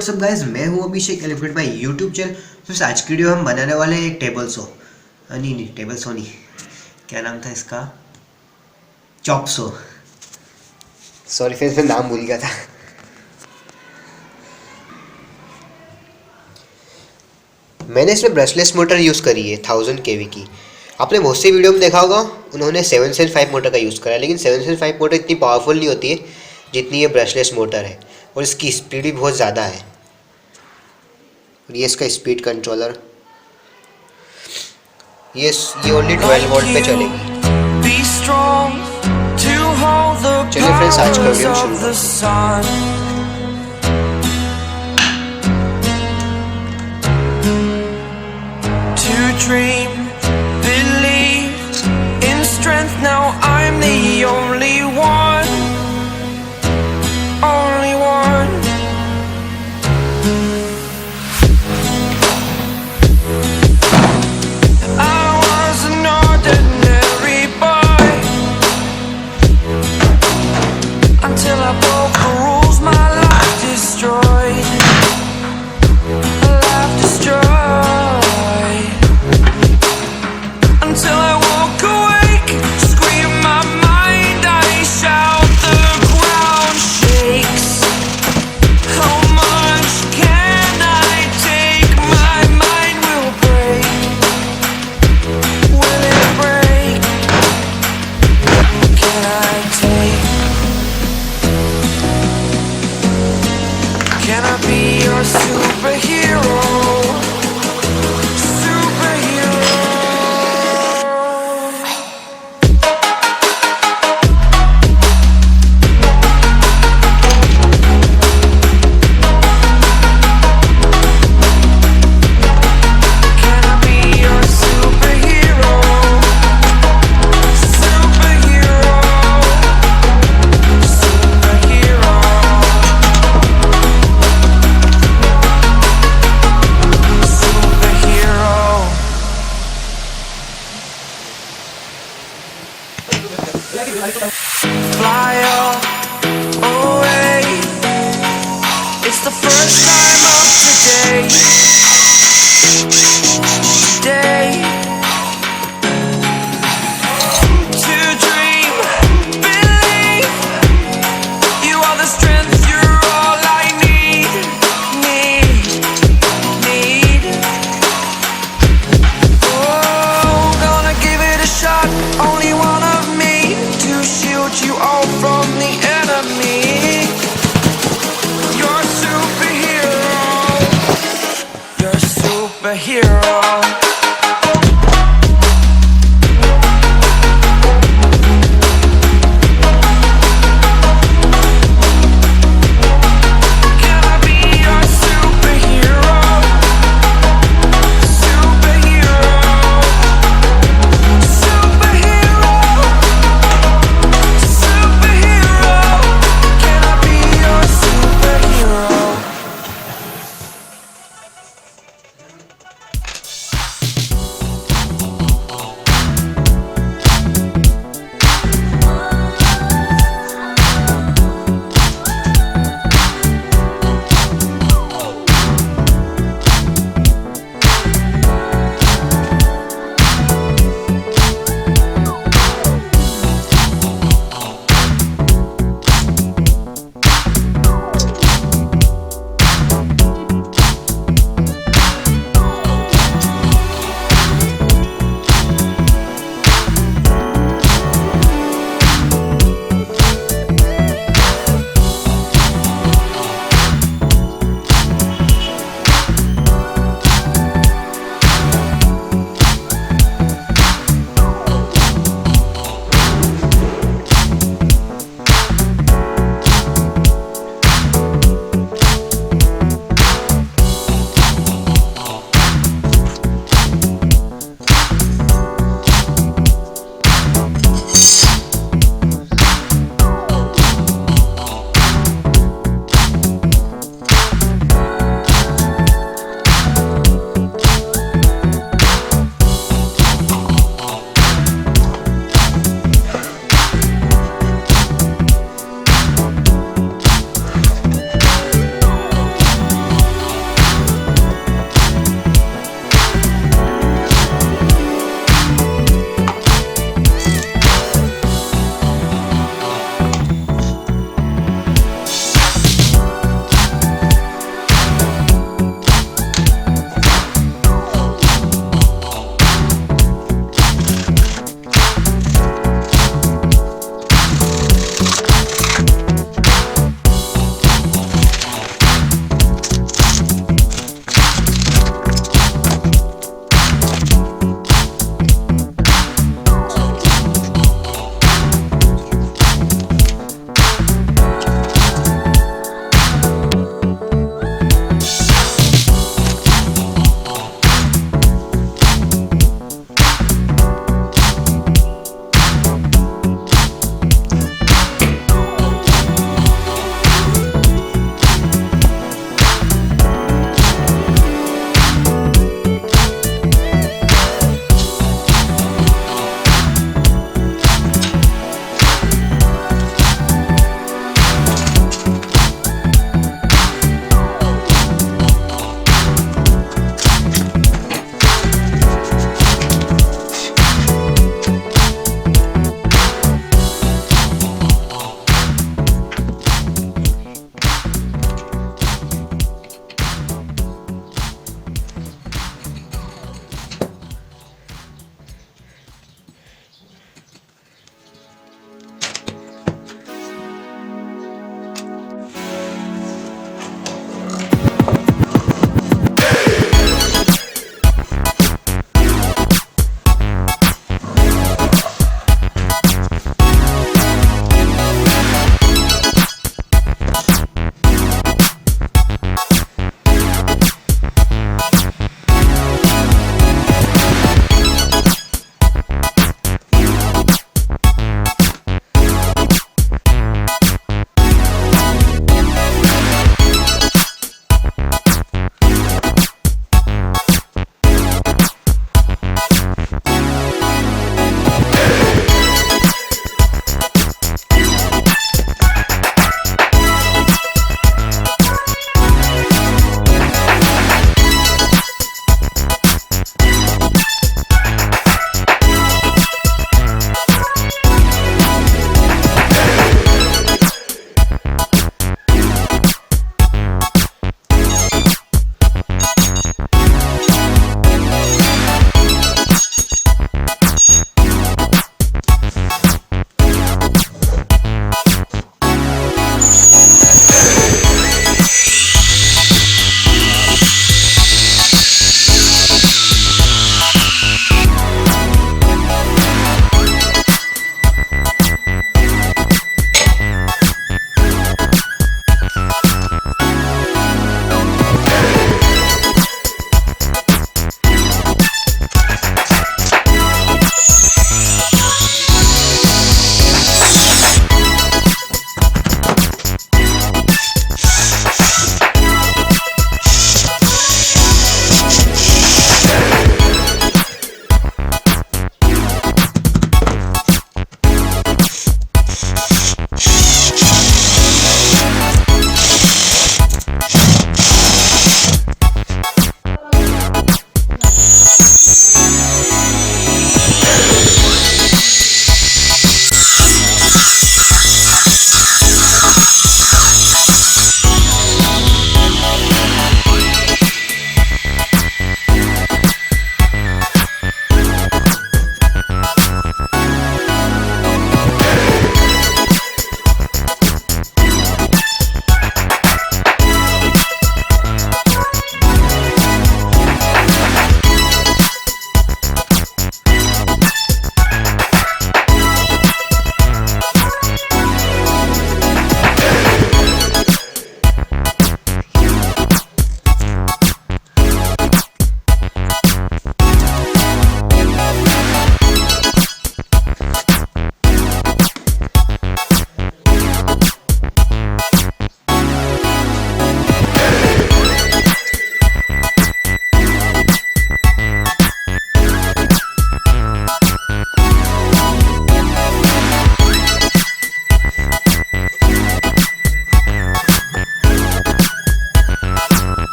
WhatsApp guys, मैं हूं अभिषेक elephant bye YouTube channel. तो आज की वीडियो हम बनाने वाले हैं एक टेबल सो। नहीं टेबल सो नहीं, क्या नाम था इसका, चॉप सो। सॉरी फिर मैं नाम भूल गया था। मैंने इसमें ब्रशलेस मोटर यूज़ करी है 1000 kV की। आपने बहुत सी वीडियो में देखा होगा उन्होंने 775 मोटर का यूज़ करा है, लेकिन 775 मोटर इतनी पावरफुल नहीं होती है जितनी ये ब्रशलेस मोटर है, और इसकी स्पीड भी बहुत ज़्यादा है। और ये इसका स्पीड कंट्रोलर, ये ओनली 12 वोल्ट पे चलेगी। चलिए फ्रेंड्स, आज का वीडियो शुरू करते हैं। Dream, believe in strength. Now I'm the only one, only one. I was an ordinary boy until I broke the rules. My life destroyed, life destroyed. Until I walk awake, scream my mind, I shout, the ground shakes. How much can I take? My mind will break. Will it break? Can I take? Can I be your superhero? Fly away. It's the first time of today. To dream, believe. You are the strength, you're all I need. Oh, gonna give it a shot. Only one of me to shield you all from the enemy. You're a superhero. You're a superhero. Can I be your superhero? Superhero. Superhero. Superhero. Can I be your superhero?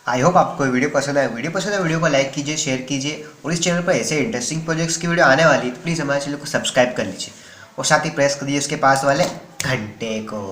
I hope आपको video पसंद आए। Video को like कीजिए, share कीजिए, और इस channel पर ऐसे इंटरेस्टिंग प्रोजेक्ट्स की वीडियो आने वाली है तो प्लीज़ हमारे चैनल को सब्सक्राइब कर लीजिए और साथ ही प्रेस कर दीजिए उसके पास वाले घंटे को।